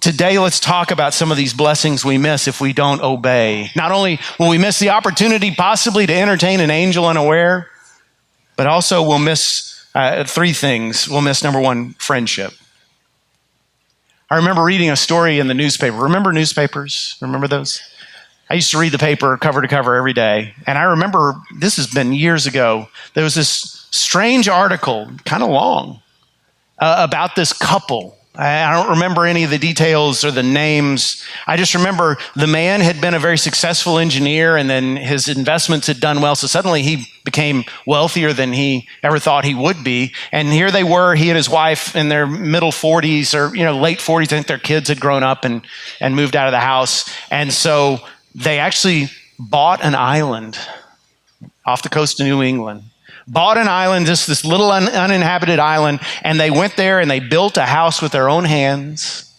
Today, let's talk about some of these blessings we miss if we don't obey. Not only will we miss the opportunity possibly to entertain an angel unaware, but also we'll miss three things. We'll miss, number one, friendship. I remember reading a story in the newspaper. Remember newspapers? Remember those? I used to read the paper cover to cover every day. And I remember, this has been years ago, there was this strange article, kind of long, about this couple. I don't remember any of the details or the names. I just remember the man had been a very successful engineer, and then his investments had done well. So suddenly he became wealthier than he ever thought he would be. And here they were, he and his wife in their middle 40s or late 40s. I think their kids had grown up and moved out of the house. And so they actually bought an island off the coast of New England. Bought an island, just this little uninhabited island, and they went there and they built a house with their own hands.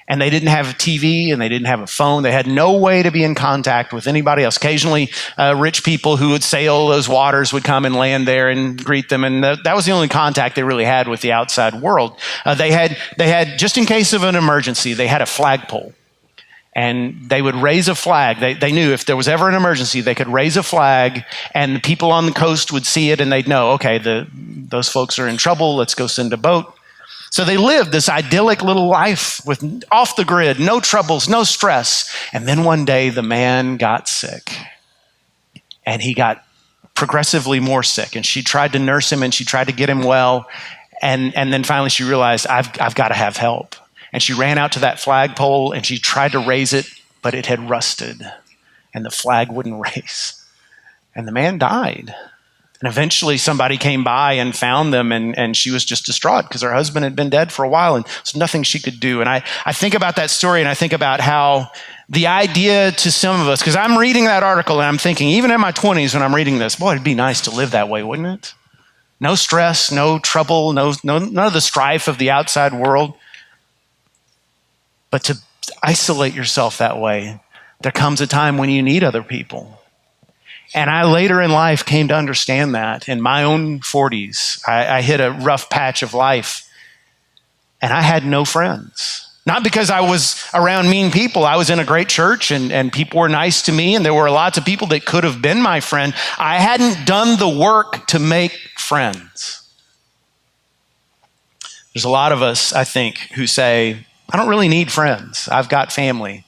And they didn't have a TV and they didn't have a phone. They had no way to be in contact with anybody else. Occasionally, rich people who would sail those waters would come and land there and greet them. And that was the only contact they really had with the outside world. They had, just in case of an emergency, they had a flagpole. And they would raise a flag. They knew if there was ever an emergency, they could raise a flag, and the people on the coast would see it, and they'd know, okay, those folks are in trouble. Let's go send a boat. So they lived this idyllic little life with off the grid, no troubles, no stress. And then one day the man got sick, and he got progressively more sick. And she tried to nurse him, and she tried to get him well. And then finally she realized, I've got to have help. And she ran out to that flagpole and she tried to raise it, but it had rusted and the flag wouldn't raise. And the man died. And eventually somebody came by and found them, and she was just distraught because her husband had been dead for a while and there's nothing she could do. And I think about that story, and I think about how the idea to some of us, because I'm reading that article and I'm thinking, even in my 20s when I'm reading this, boy, it'd be nice to live that way, wouldn't it? No stress, no trouble, none of the strife of the outside world. But to isolate yourself that way, there comes a time when you need other people. And I later in life came to understand that. In my own 40s, I hit a rough patch of life, and I had no friends. Not because I was around mean people. I was in a great church, and people were nice to me, and there were lots of people that could have been my friend. I hadn't done the work to make friends. There's a lot of us, I think, who say, I don't really need friends. I've got family.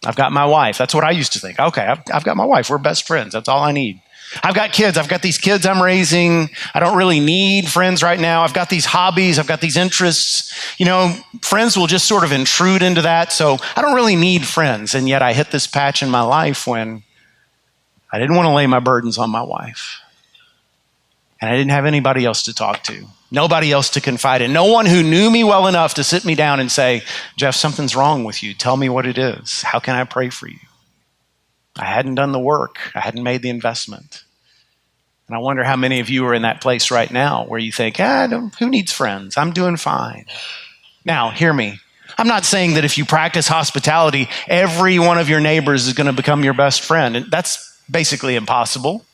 I've got my wife. That's what I used to think. Okay, I've got my wife. We're best friends. That's all I need. I've got kids. I've got these kids I'm raising. I don't really need friends right now. I've got these hobbies. I've got these interests. Friends will just sort of intrude into that. So I don't really need friends. And yet I hit this patch in my life when I didn't want to lay my burdens on my wife. And I didn't have anybody else to talk to. Nobody else to confide in. No one who knew me well enough to sit me down and say, Jeff, something's wrong with you. Tell me what it is. How can I pray for you? I hadn't done the work. I hadn't made the investment. And I wonder how many of you are in that place right now where you think, who needs friends? I'm doing fine. Now, hear me. I'm not saying that if you practice hospitality, every one of your neighbors is going to become your best friend. And that's basically impossible.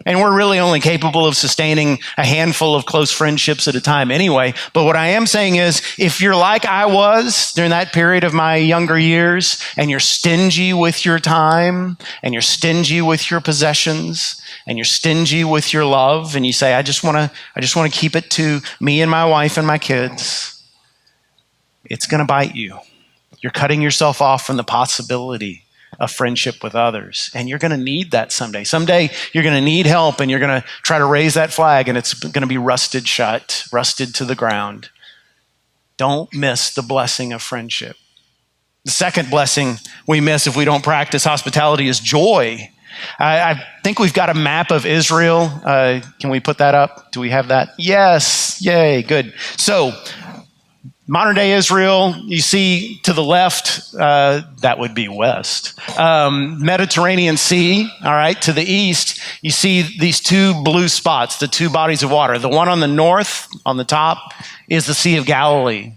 And we're really only capable of sustaining a handful of close friendships at a time anyway. But what I am saying is, if you're like I was during that period of my younger years, and you're stingy with your time, and you're stingy with your possessions, and you're stingy with your love, and you say, I just want to keep it to me and my wife and my kids, it's going to bite you. You're cutting yourself off from the possibility of friendship with others. And you're going to need that someday. Someday you're going to need help, and you're going to try to raise that flag, and it's going to be rusted shut, rusted to the ground. Don't miss the blessing of friendship. The second blessing we miss if we don't practice hospitality is joy. I think we've got a map of Israel. Can we put that up? Do we have that? Yes. Yay. Good. So, modern day Israel, you see to the left, that would be west. Mediterranean Sea, all right, to the east, you see these two blue spots, the two bodies of water. The one on the north, on the top, is the Sea of Galilee.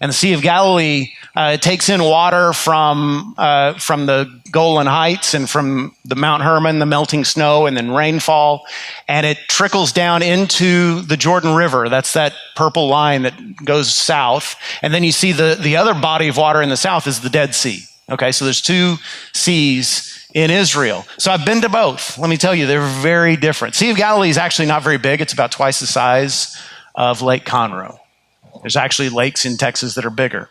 And the Sea of Galilee takes in water from the Golan Heights and from the Mount Hermon, the melting snow, and then rainfall. And it trickles down into the Jordan River. That's that purple line that goes south. And then you see the other body of water in the south is the Dead Sea. Okay, so there's two seas in Israel. So I've been to both. Let me tell you, they're very different. Sea of Galilee is actually not very big. It's about twice the size of Lake Conroe. There's actually lakes in Texas that are bigger.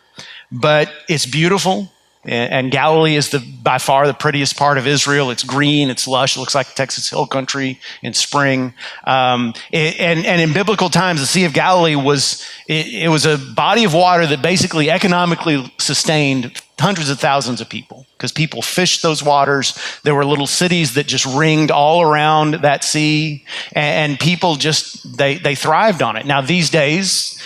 But it's beautiful, and Galilee is by far the prettiest part of Israel. It's green, it's lush, it looks like Texas Hill Country in spring. And in biblical times, the Sea of Galilee was a body of water that basically economically sustained hundreds of thousands of people, because people fished those waters. There were little cities that just ringed all around that sea, and people just, they thrived on it. Now, these days,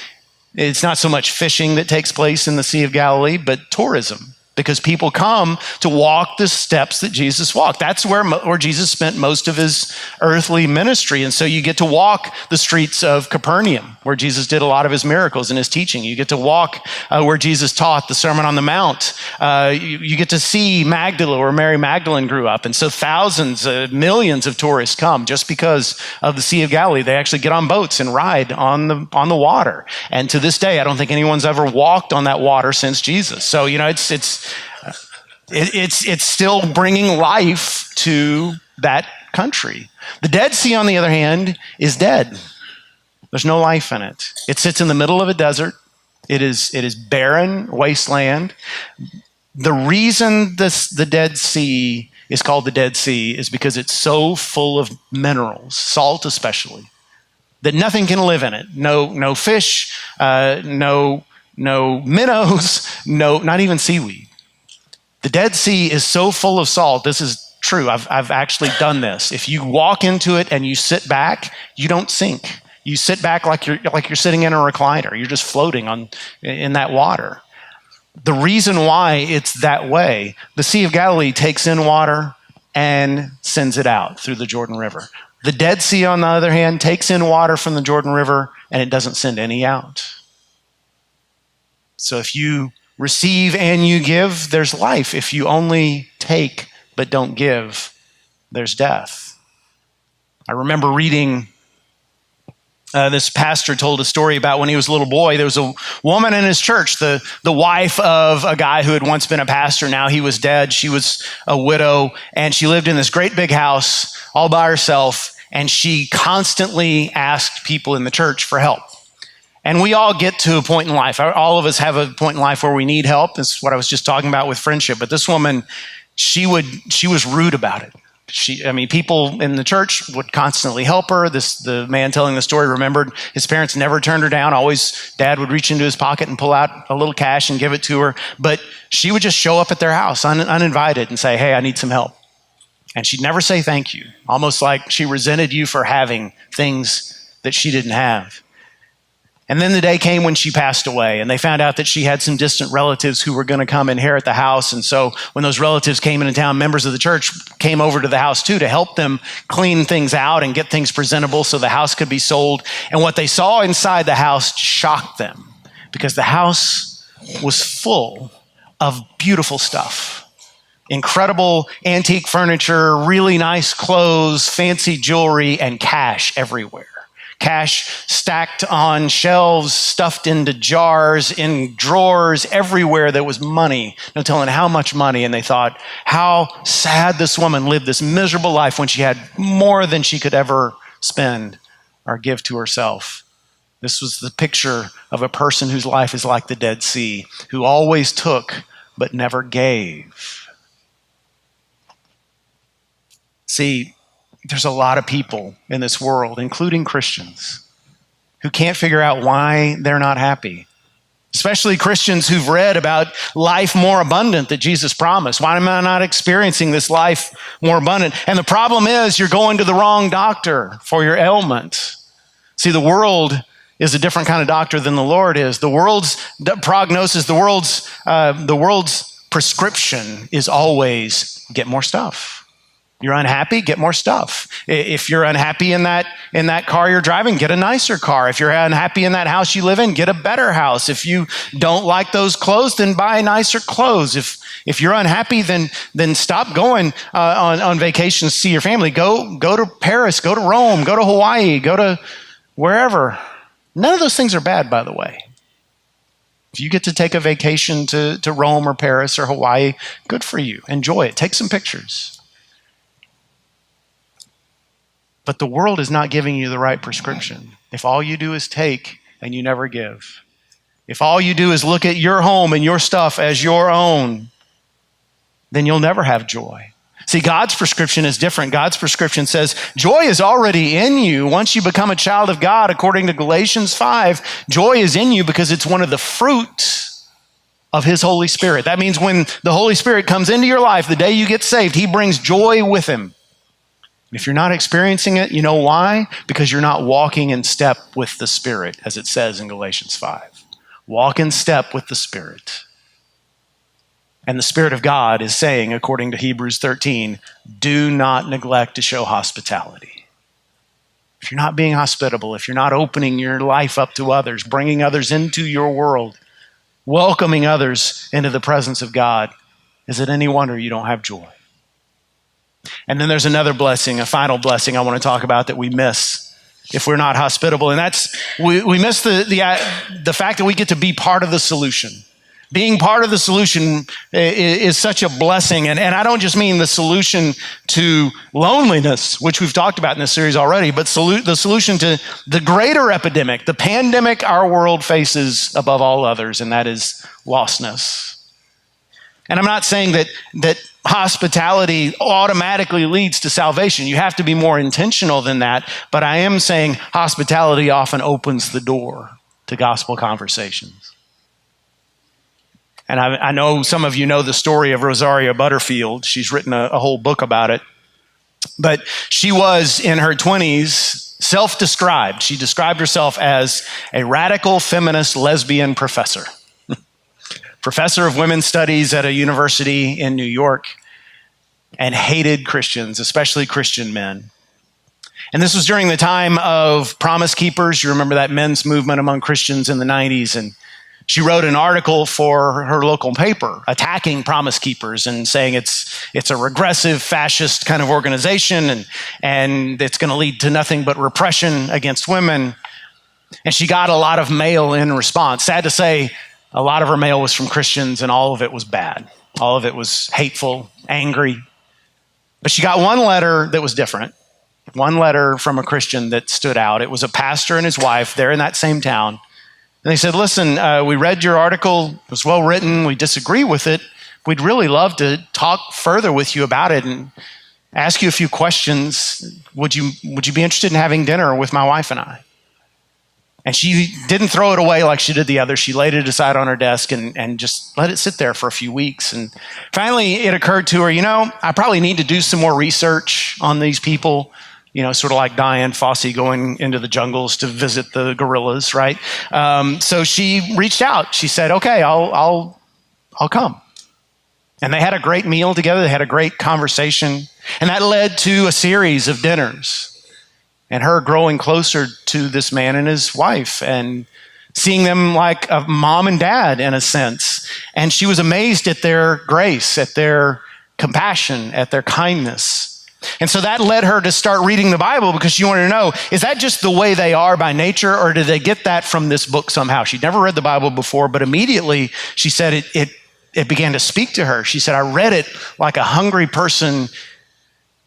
it's not so much fishing that takes place in the Sea of Galilee, but tourism, because people come to walk the steps that Jesus walked. That's where Jesus spent most of his earthly ministry. And so you get to walk the streets of Capernaum, where Jesus did a lot of his miracles and his teaching. You get to walk where Jesus taught the Sermon on the Mount. You get to see Magdala, where Mary Magdalene grew up. And so thousands, millions of tourists come just because of the Sea of Galilee. They actually get on boats and ride on the water. And to this day, I don't think anyone's ever walked on that water since Jesus. So, it's still bringing life to that country. The Dead Sea, on the other hand, is dead. There's no life in it. It sits in the middle of a desert. It is barren wasteland. The reason the Dead Sea is called the Dead Sea is because it's so full of minerals, salt especially, that nothing can live in it. No fish, no minnows, not even seaweed. The Dead Sea is so full of salt. This is true. I've actually done this. If you walk into it and you sit back, you don't sink. You sit back like you're sitting in a recliner. You're just floating in that water. The reason why it's that way, the Sea of Galilee takes in water and sends it out through the Jordan River. The Dead Sea, on the other hand, takes in water from the Jordan River and it doesn't send any out. So if you receive and you give, there's life. If you only take but don't give, there's death. I remember reading, this pastor told a story about when he was a little boy. There was a woman in his church, the wife of a guy who had once been a pastor. Now he was dead. She was a widow, and she lived in this great big house all by herself, and she constantly asked people in the church for help. And we all get to a point in life. All of us have a point in life where we need help. That's what I was just talking about with friendship. But this woman, she was rude about it. People in the church would constantly help her. The man telling the story remembered his parents never turned her down. Always, dad would reach into his pocket and pull out a little cash and give it to her. But she would just show up at their house uninvited and say, "Hey, I need some help." And she'd never say thank you, almost like she resented you for having things that she didn't have. And then the day came when she passed away, and they found out that she had some distant relatives who were going to come inherit the house. And so when those relatives came into town, members of the church came over to the house too to help them clean things out and get things presentable so the house could be sold. And what they saw inside the house shocked them, because the house was full of beautiful stuff. Incredible antique furniture, really nice clothes, fancy jewelry, and cash everywhere. Cash stacked on shelves, stuffed into jars, in drawers, everywhere there was money. No telling how much money. And they thought, how sad this woman lived this miserable life when she had more than she could ever spend or give to herself. This was the picture of a person whose life is like the Dead Sea, who always took but never gave. See, there's a lot of people in this world, including Christians, who can't figure out why they're not happy. Especially Christians who've read about life more abundant that Jesus promised. Why am I not experiencing this life more abundant? And the problem is you're going to the wrong doctor for your ailment. See, the world is a different kind of doctor than the Lord is. The world's prognosis, the world's prescription is always get more stuff. You're unhappy, get more stuff. If you're unhappy in that car you're driving, get a nicer car. If you're unhappy in that house you live in, get a better house. If you don't like those clothes, then buy nicer clothes. If you're unhappy, then stop going on vacations to see your family. Go to Paris, go to Rome, go to Hawaii, go to wherever. None of those things are bad, by the way. If you get to take a vacation to Rome or Paris or Hawaii, good for you. Enjoy it. Take some pictures. But the world is not giving you the right prescription. If all you do is take and you never give, if all you do is look at your home and your stuff as your own, then you'll never have joy. See, God's prescription is different. God's prescription says joy is already in you. Once you become a child of God, according to Galatians 5, joy is in you because it's one of the fruits of His Holy Spirit. That means when the Holy Spirit comes into your life, the day you get saved, He brings joy with Him. If you're not experiencing it, you know why? Because you're not walking in step with the Spirit, as it says in Galatians 5. Walk in step with the Spirit. And the Spirit of God is saying, according to Hebrews 13, do not neglect to show hospitality. If you're not being hospitable, if you're not opening your life up to others, bringing others into your world, welcoming others into the presence of God, is it any wonder you don't have joy? And then there's another blessing, a final blessing I want to talk about that we miss if we're not hospitable. And that's, we miss the fact that we get to be part of the solution. Being part of the solution is such a blessing. And I don't just mean the solution to loneliness, which we've talked about in this series already, but the solution to the greater epidemic, the pandemic our world faces above all others, and that is lostness. And I'm not saying that hospitality automatically leads to salvation. You have to be more intentional than that. But I am saying hospitality often opens the door to gospel conversations. And I know some of you know the story of Rosaria Butterfield. She's written a whole book about it. But she was in her 20s self-described. She described herself as a radical feminist lesbian professor. Professor of women's studies at a university in New York, and hated Christians, especially Christian men. And this was during the time of Promise Keepers. You remember that men's movement among Christians in the 90s. And she wrote an article for her local paper attacking Promise Keepers and saying it's a regressive, fascist kind of organization and it's going to lead to nothing but repression against women. And she got a lot of mail in response. Sad to say, a lot of her mail was from Christians, and all of it was bad. All of it was hateful, angry. But she got one letter that was different, one letter from a Christian that stood out. It was a pastor and his wife. They're in that same town. And they said, listen, we read your article. It was well written. We disagree with it. We'd really love to talk further with you about it and ask you a few questions. Would you be interested in having dinner with my wife and I? And she didn't throw it away like she did the others. She laid it aside on her desk and just let it sit there for a few weeks. And finally, it occurred to her, I probably need to do some more research on these people, sort of like Dian Fossey going into the jungles to visit the gorillas, right? So she reached out. She said, okay, I'll come. And they had a great meal together. They had a great conversation. And that led to a series of dinners. And her growing closer to this man and his wife and seeing them like a mom and dad in a sense. And she was amazed at their grace, at their compassion, at their kindness. And so that led her to start reading the Bible because she wanted to know, is that just the way they are by nature, or did they get that from this book somehow? She'd never read the Bible before, but immediately she said it began to speak to her. She said, I read it like a hungry person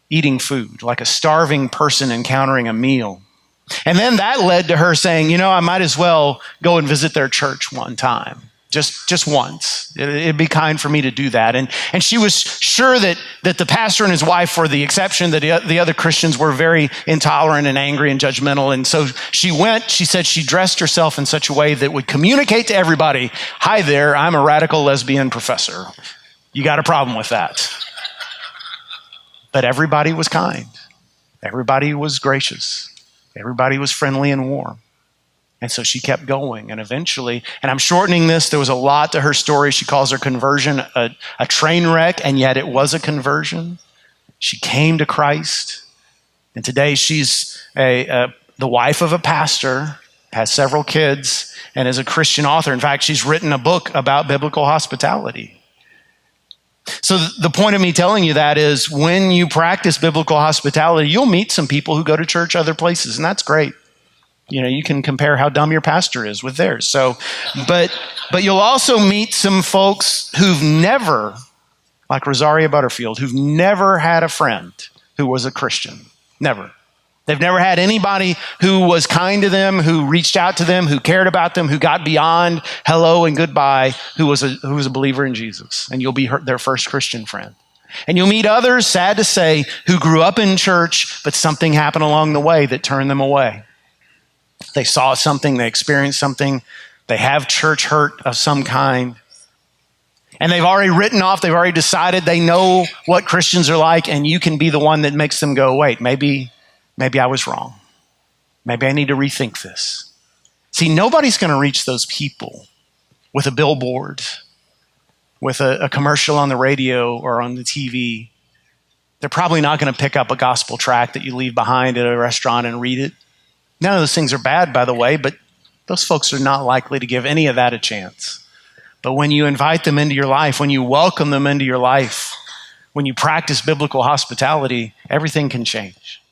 eating food, like a starving person encountering a meal. And then that led to her saying, I might as well go and visit their church one time, just once. It'd be kind for me to do that. And she was sure that the pastor and his wife were the exception, that the other Christians were very intolerant and angry and judgmental. And so she went, she said she dressed herself in such a way that would communicate to everybody, hi there, I'm a radical lesbian professor. You got a problem with that? But everybody was kind. Everybody was gracious. Everybody was friendly and warm. And so she kept going. And eventually, and I'm shortening this, there was a lot to her story. She calls her conversion a train wreck, and yet it was a conversion. She came to Christ, and today she's the wife of a pastor, has several kids, and is a Christian author. In fact, she's written a book about biblical hospitality. So the point of me telling you that is when you practice biblical hospitality, you'll meet some people who go to church other places, and that's great. You can compare how dumb your pastor is with theirs. So, but you'll also meet some folks who've never, like Rosaria Butterfield, who've never had a friend who was a Christian. Never. They've never had anybody who was kind to them, who reached out to them, who cared about them, who got beyond hello and goodbye, who was a believer in Jesus. And you'll be their first Christian friend. And you'll meet others, sad to say, who grew up in church, but something happened along the way that turned them away. They saw something, they experienced something, they have church hurt of some kind. And they've already written off, they've already decided they know what Christians are like, and you can be the one that makes them go, wait, maybe I was wrong. Maybe I need to rethink this. See, nobody's going to reach those people with a billboard, with a commercial on the radio or on the TV. They're probably not going to pick up a gospel tract that you leave behind at a restaurant and read it. None of those things are bad, by the way, but those folks are not likely to give any of that a chance. But when you invite them into your life, when you welcome them into your life, when you practice biblical hospitality, everything can change.